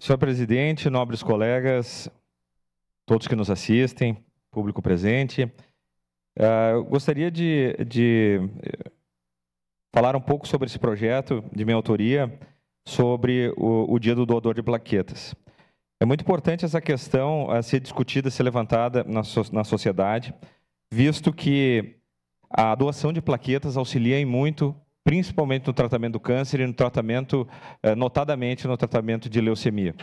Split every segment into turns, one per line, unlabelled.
Senhor presidente, nobres colegas, todos que nos assistem, público presente, eu gostaria de falar um pouco sobre esse projeto de minha autoria, sobre o Dia do Doador de Plaquetas. É muito importante essa questão a ser discutida, ser levantada na sociedade, visto que a doação de plaquetas auxilia em muito, principalmente no tratamento do câncer e no tratamento, notadamente no tratamento de leucemia.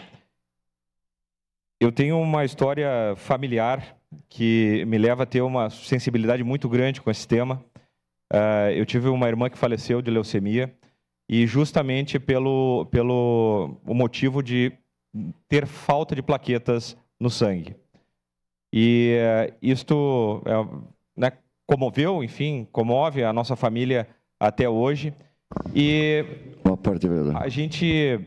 Eu tenho uma história familiar que me leva a ter uma sensibilidade muito grande com esse tema. Eu tive uma irmã que faleceu de leucemia e justamente pelo o motivo de ter falta de plaquetas no sangue. E isto né, comoveu, enfim, comove a nossa família até hoje. E a gente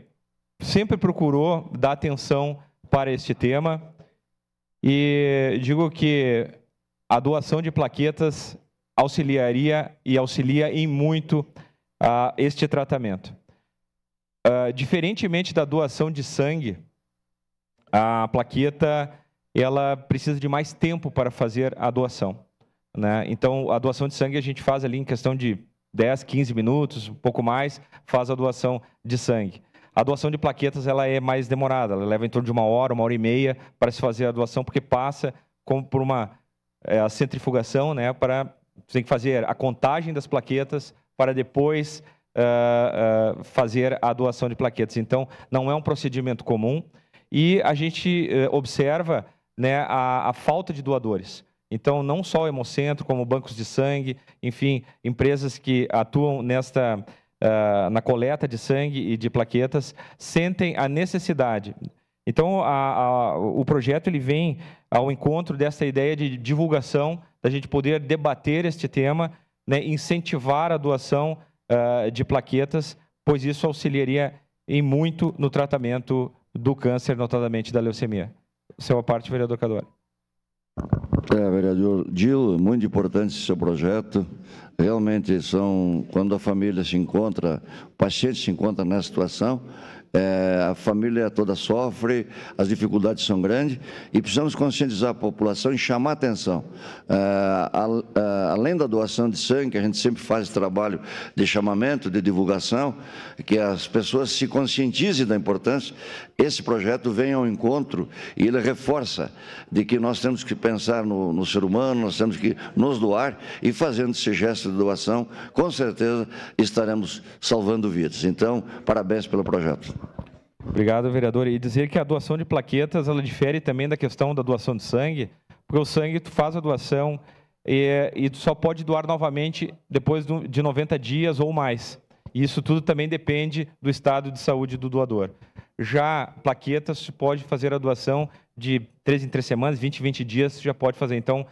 sempre procurou dar atenção para este tema e digo que a doação de plaquetas auxiliaria e auxilia em muito este tratamento. Diferentemente da doação de sangue, a plaqueta ela precisa de mais tempo para fazer a doação, né? Então, a doação de sangue a gente faz ali em questão de 10, 15 minutos, um pouco mais, faz a doação de sangue. A doação de plaquetas ela é mais demorada, ela leva em torno de 1 hora e meia para se fazer a doação, porque passa por uma centrifugação, né? Você tem que fazer a contagem das plaquetas para depois fazer a doação de plaquetas. Então, não é um procedimento comum e a gente observa, né, a falta de doadores. Então, não só o Hemocentro, como bancos de sangue, enfim, empresas que atuam na coleta de sangue e de plaquetas, sentem a necessidade. Então, o projeto ele vem ao encontro dessa ideia de divulgação, da gente poder debater este tema, né, incentivar a doação de plaquetas, pois isso auxiliaria em muito no tratamento do câncer, notadamente da leucemia. Sua parte, vereador Cadore.
Vereador Gil, muito importante esse seu projeto. Realmente quando a família se encontra, o paciente se encontra nessa situação, a família toda sofre, as dificuldades são grandes e precisamos conscientizar a população e chamar a atenção. Além da doação de sangue, a gente sempre faz esse trabalho de chamamento, de divulgação, que as pessoas se conscientizem da importância. Esse projeto vem ao encontro e ele reforça de que nós temos que pensar no ser humano, nós temos que nos doar e fazendo esse gesto de doação, com certeza estaremos salvando vidas. Então, parabéns pelo projeto.
Obrigado, vereador. E dizer que a doação de plaquetas, ela difere também da questão da doação de sangue, porque o sangue, tu faz a doação e tu só pode doar novamente depois de 90 dias ou mais. E isso tudo também depende do estado de saúde do doador. Já plaquetas, tu pode fazer a doação de 3 em 3 semanas, 20 em 20 dias, tu já pode fazer. Então,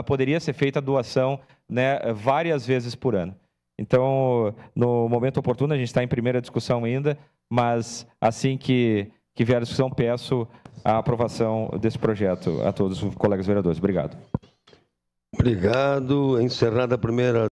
poderia ser feita a doação, né, várias vezes por ano. Então, no momento oportuno, a gente está em primeira discussão ainda, mas assim que vier a discussão, peço a aprovação desse projeto a todos os colegas vereadores. Obrigado.
Obrigado. Encerrada a primeira